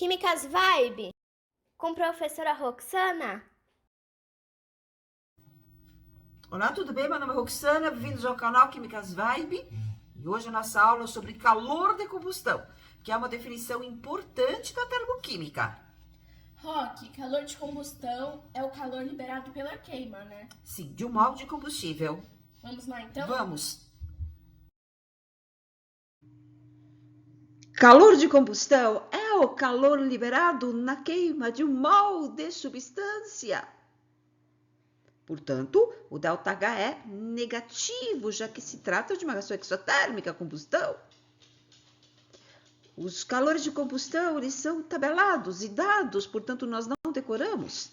Químicas Vibe, com professora Roxana. Olá, tudo bem? Meu nome é Roxana, bem-vindos ao canal Químicas Vibe. E hoje a nossa aula é sobre calor de combustão, que é uma definição importante da termoquímica. Roque, calor de combustão é o calor liberado pela queima, né? Sim, de um molde de combustível. Vamos lá, então? Vamos! Calor de combustão é o calor liberado na queima de um molde de substância. Portanto, o ΔH é negativo, já que se trata de uma reação exotérmica, combustão. Os calores de combustão, eles são tabelados e dados, portanto, nós não decoramos.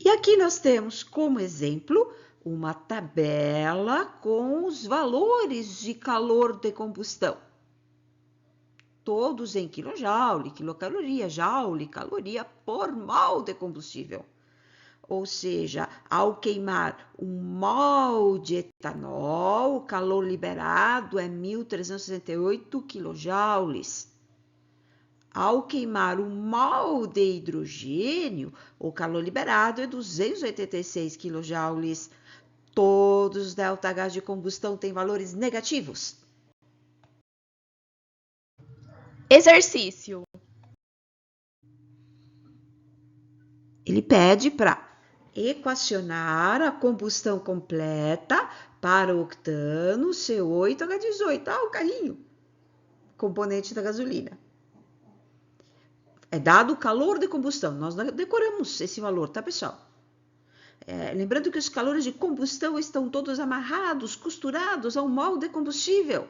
E aqui nós temos, como exemplo, uma tabela com os valores de calor de combustão. Todos em quilojoule, quilocaloria, joule, caloria por mol de combustível. Ou seja, ao queimar um mol de etanol, o calor liberado é 1.368 quilojoules. Ao queimar um mol de hidrogênio, o calor liberado é 286 quilojoules. Todos os ΔH de combustão têm valores negativos. Exercício. Ele pede para equacionar a combustão completa para o octano C8H18. O carrinho, componente da gasolina. É dado o calor de combustão. Nós decoramos esse valor, tá, pessoal? Lembrando que os calores de combustão estão todos amarrados, costurados ao mol de combustível.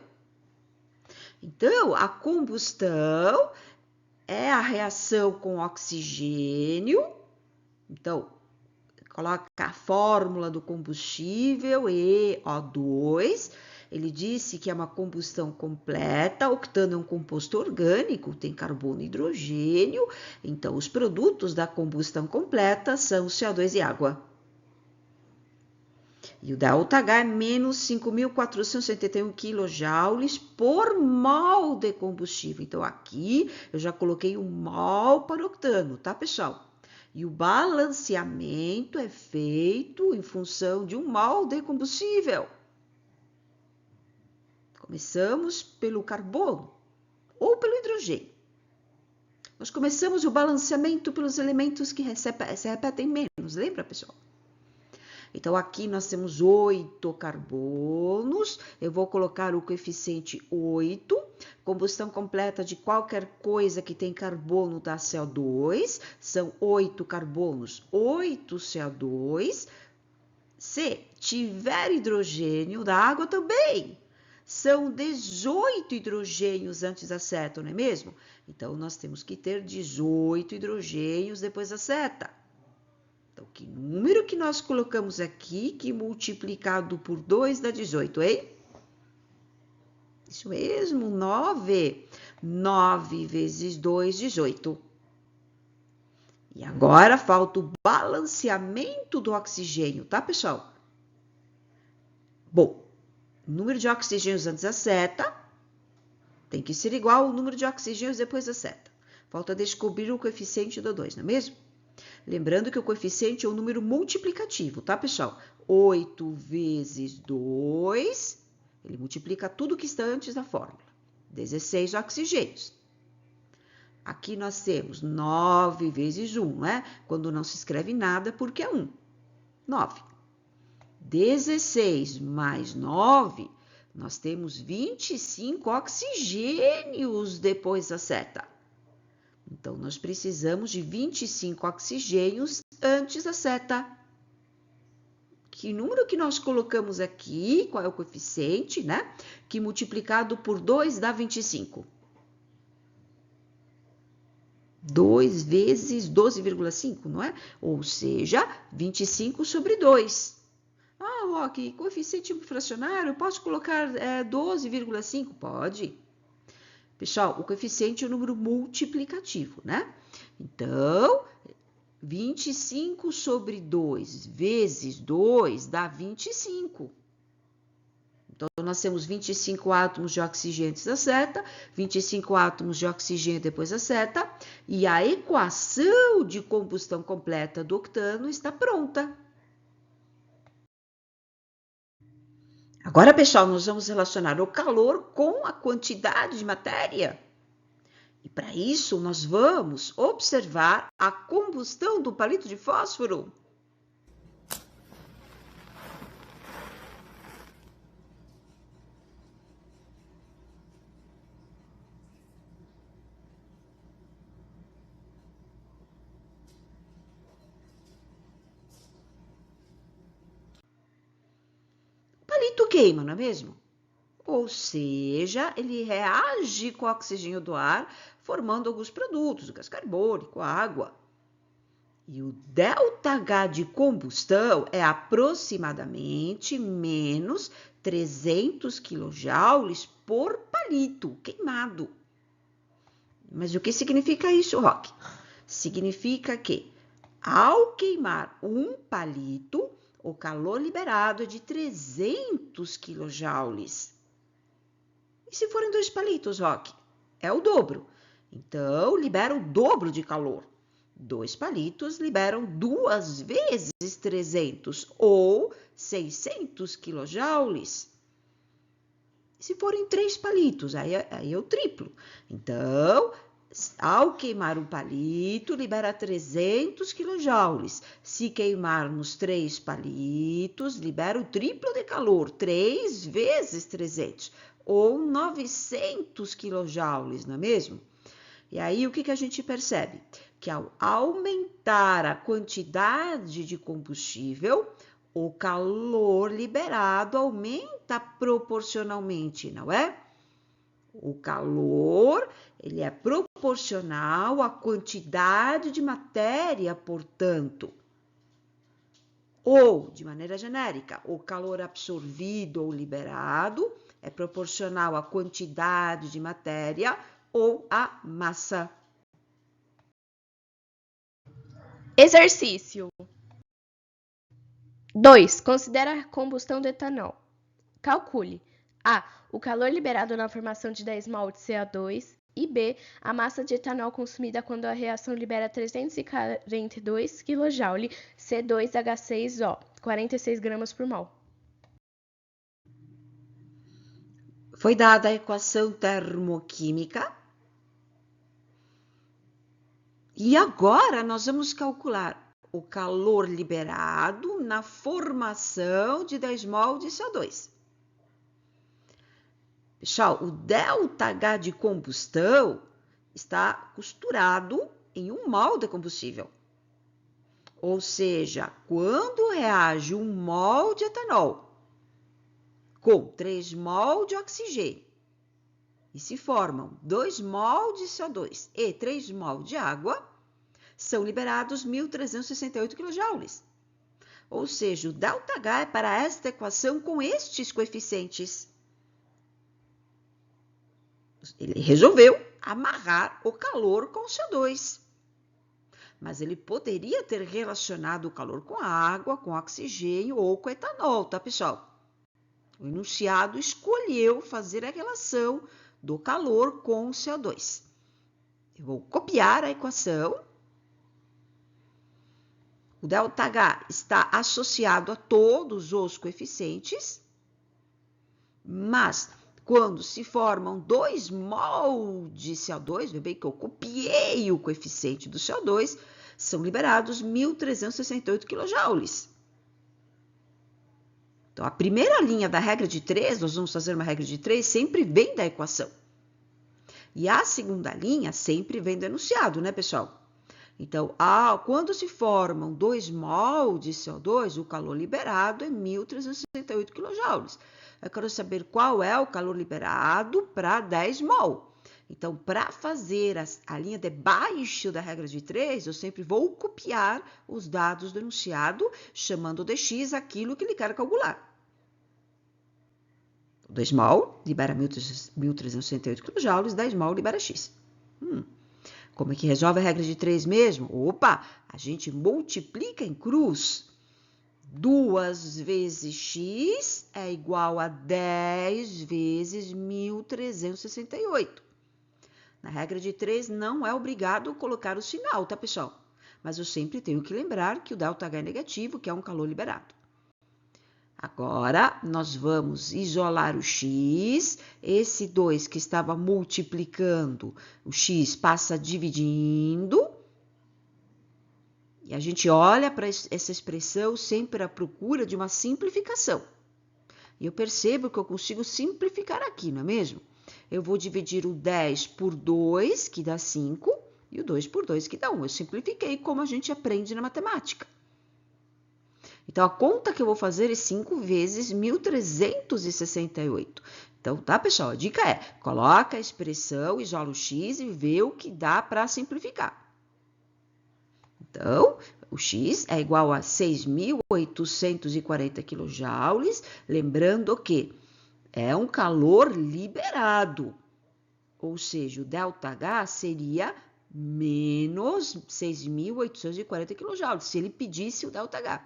Então, a combustão é a reação com oxigênio. Então, coloca a fórmula do combustível, EO2. Ele disse que é uma combustão completa. Octano é um composto orgânico, tem carbono e hidrogênio. Então, os produtos da combustão completa são CO2 e água. E o ΔH é menos 5.471 quilojoules por mol de combustível. Então, aqui eu já coloquei um mol para octano, tá, pessoal? E o balanceamento é feito em função de um mol de combustível. Começamos pelo carbono ou pelo hidrogênio. Nós começamos o balanceamento pelos elementos que se repetem menos, lembra, pessoal? Então, aqui nós temos 8 carbonos. Eu vou colocar o coeficiente 8. Combustão completa de qualquer coisa que tem carbono dá CO2. São 8 carbonos, 8 CO2. Se tiver hidrogênio da água também. São 18 hidrogênios antes da seta, não é mesmo? Então, nós temos que ter 18 hidrogênios depois da seta. Então, que número que nós colocamos aqui, que multiplicado por 2 dá 18, hein? Isso mesmo, 9. 9 vezes 2, 18. E agora falta o balanceamento do oxigênio, tá, pessoal? Bom, o número de oxigênios antes da seta tem que ser igual ao número de oxigênios depois da seta. Falta descobrir o coeficiente do 2, não é mesmo? Lembrando que o coeficiente é um número multiplicativo, tá, pessoal? 8 vezes 2, ele multiplica tudo que está antes da fórmula. 16 oxigênios. Aqui nós temos 9 vezes 1, né? Quando não se escreve nada, porque é 1. 9. 16 mais 9, nós temos 25 oxigênios depois da seta. Então, nós precisamos de 25 oxigênios antes da seta. Que número que nós colocamos aqui? Qual é o coeficiente, né? Que multiplicado por 2 dá 25. 2 vezes 12,5, não é? Ou seja, 25 sobre 2. Ah, Roque, coeficiente fracionário, eu posso colocar 12,5? Pode. Pessoal, o coeficiente é um número multiplicativo, né? Então, 25 sobre 2 vezes 2 dá 25. Então, nós temos 25 átomos de oxigênio antes da seta, 25 átomos de oxigênio depois da seta, e a equação de combustão completa do octano está pronta. Agora, pessoal, nós vamos relacionar o calor com a quantidade de matéria. E para isso, nós vamos observar a combustão do palito de fósforo. O palito queima, não é mesmo? Ou seja, ele reage com o oxigênio do ar, formando alguns produtos, o gás carbônico, a água. E o ΔH de combustão é aproximadamente menos 300 kJ por palito queimado. Mas o que significa isso, Roque? Significa que, ao queimar um palito, o calor liberado é de 300 kJ. E se forem 2 palitos, Roque? É o dobro. Então, libera o dobro de calor. 2 palitos liberam 2 vezes 300, ou 600 kJ. E se forem 3 palitos, aí é o triplo. Então, ao queimar um palito, libera 300 kJ. Se queimarmos 3 palitos, libera o triplo de calor, 3 vezes 300, ou 900 kJ, não é mesmo? E aí, o que a gente percebe? Que ao aumentar a quantidade de combustível, o calor liberado aumenta proporcionalmente, não é? O calor, ele é proporcional à quantidade de matéria, portanto. Ou, de maneira genérica, o calor absorvido ou liberado é proporcional à quantidade de matéria ou à massa. Exercício 2. Considera a combustão do etanol. Calcule A. O calor liberado na formação de 10 mol de CO2 e B. A massa de etanol consumida quando a reação libera 342 kJ C2H6O, 46 gramas por mol. Foi dada a equação termoquímica. E agora nós vamos calcular o calor liberado na formação de 10 mol de CO2. Pessoal, o ΔH de combustão está costurado em 1 mol de combustível. Ou seja, quando reage 1 mol de etanol com 3 mol de oxigênio e se formam 2 mol de CO2 e 3 mol de água, são liberados 1.368 kJ. Ou seja, o ΔH é para esta equação com estes coeficientes. Ele resolveu amarrar o calor com o CO2. Mas ele poderia ter relacionado o calor com a água, com o oxigênio ou com o etanol, tá, pessoal? O enunciado escolheu fazer a relação do calor com o CO2. Eu vou copiar a equação. O ΔH está associado a todos os coeficientes, mas quando se formam 2 mol de CO2, vê bem que eu copiei o coeficiente do CO2, são liberados 1.368 kJ. Então, a primeira linha da regra de 3, nós vamos fazer uma regra de 3, sempre vem da equação. E a segunda linha sempre vem do enunciado, né, pessoal? Então, quando se formam 2 mol de CO2, o calor liberado é 1.368 kJ. Eu quero saber qual é o calor liberado para 10 mol. Então, para fazer a linha debaixo da regra de 3, eu sempre vou copiar os dados do enunciado, chamando de x aquilo que ele quer calcular. 2 mol libera 1.368 kJ, 10 mol libera x. Como é que resolve a regra de 3 mesmo? Opa, a gente multiplica em cruz. 2 vezes x é igual a 10 vezes 1.368. Na regra de 3, não é obrigado colocar o sinal, tá, pessoal? Mas eu sempre tenho que lembrar que o ΔH é negativo, que é um calor liberado. Agora, nós vamos isolar o x. Esse 2 que estava multiplicando, o x passa dividindo. E a gente olha para essa expressão sempre à procura de uma simplificação. E eu percebo que eu consigo simplificar aqui, não é mesmo? Eu vou dividir o 10 por 2, que dá 5, e o 2 por 2, que dá 1. Eu simplifiquei como a gente aprende na matemática. Então, a conta que eu vou fazer é 5 vezes 1.368. Então, tá, pessoal? A dica é, coloca a expressão, isola o x e vê o que dá para simplificar. Então, o x é igual a 6.840 kJ, lembrando que é um calor liberado, ou seja, o ΔH seria menos 6.840 kJ, se ele pedisse o ΔH.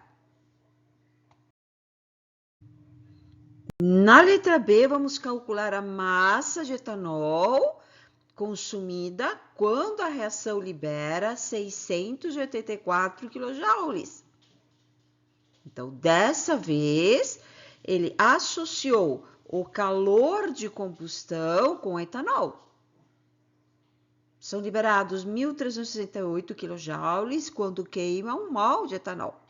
Na letra B, vamos calcular a massa de etanol consumida quando a reação libera 684 kJ. Então, dessa vez, ele associou o calor de combustão com etanol. São liberados 1.368 kJ quando queima 1 mol de etanol.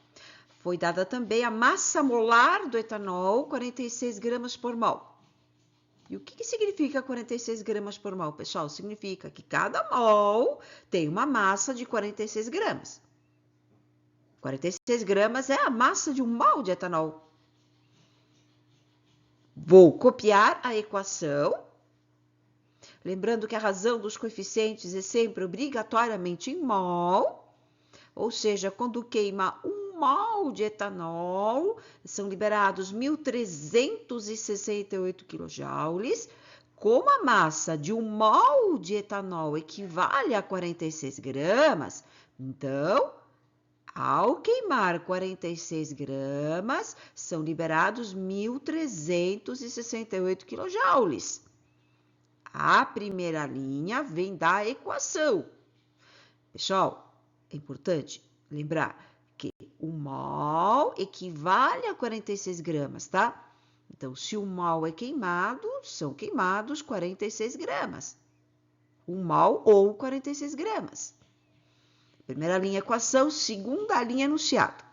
Foi dada também a massa molar do etanol, 46 gramas por mol. E o que significa 46 gramas por mol, pessoal? Significa que cada mol tem uma massa de 46 gramas. 46 gramas é a massa de 1 mol de etanol. Vou copiar a equação. Lembrando que a razão dos coeficientes é sempre obrigatoriamente em mol. Ou seja, quando queima 1 mol de etanol, são liberados 1.368 kJ. Como a massa de 1 mol de etanol equivale a 46 gramas, então, ao queimar 46 gramas, são liberados 1.368 kJ. A primeira linha vem da equação. Pessoal, é importante lembrar que 1 mol equivale a 46 gramas, tá? Então, se 1 mol é queimado, são queimados 46 gramas. 1 mol ou 46 gramas. Primeira linha equação, segunda linha enunciado.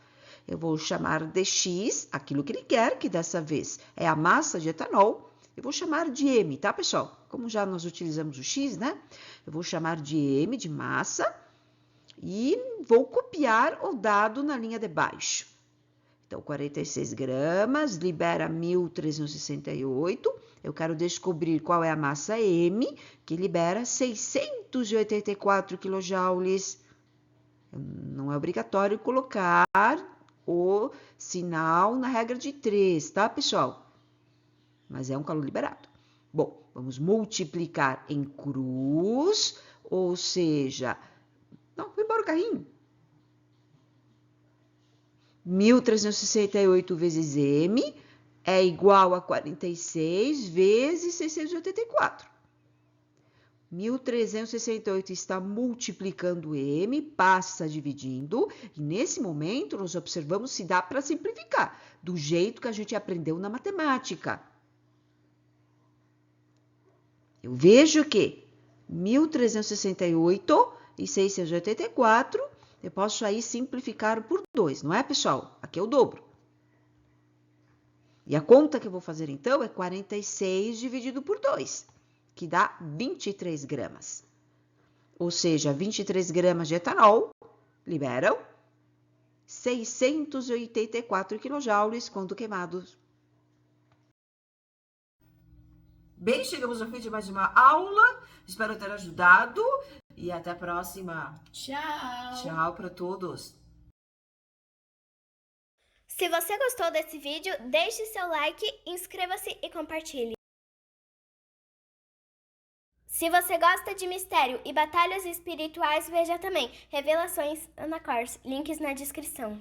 Eu vou chamar de x, aquilo que ele quer, que dessa vez é a massa de etanol. Eu vou chamar de m, tá, pessoal? Como já nós utilizamos o x, né? Eu vou chamar de m, de massa. E vou copiar o dado na linha de baixo. Então, 46 gramas, libera 1.368. Eu quero descobrir qual é a massa M, que libera 684 kJ. Não é obrigatório colocar o sinal na regra de 3, tá, pessoal? Mas é um calor liberado. Bom, vamos multiplicar em cruz, ou seja... Não, foi embora o carrinho. 1.368 vezes M é igual a 46 vezes 684. 1.368 está multiplicando M, passa dividindo, e nesse momento nós observamos se dá para simplificar, do jeito que a gente aprendeu na matemática. Eu vejo que 1.368 e 684, eu posso aí simplificar por 2, não é, pessoal? Aqui é o dobro. E a conta que eu vou fazer, então, é 46 dividido por 2, que dá 23 gramas. Ou seja, 23 gramas de etanol liberam 684 kJ quando queimados. Bem, chegamos ao fim de mais uma aula. Espero ter ajudado. E até a próxima. Tchau! Tchau para todos. Se você gostou desse vídeo, deixe seu like, inscreva-se e compartilhe. Se você gosta de mistério e batalhas espirituais, veja também Revelações Ana Kors, links na descrição.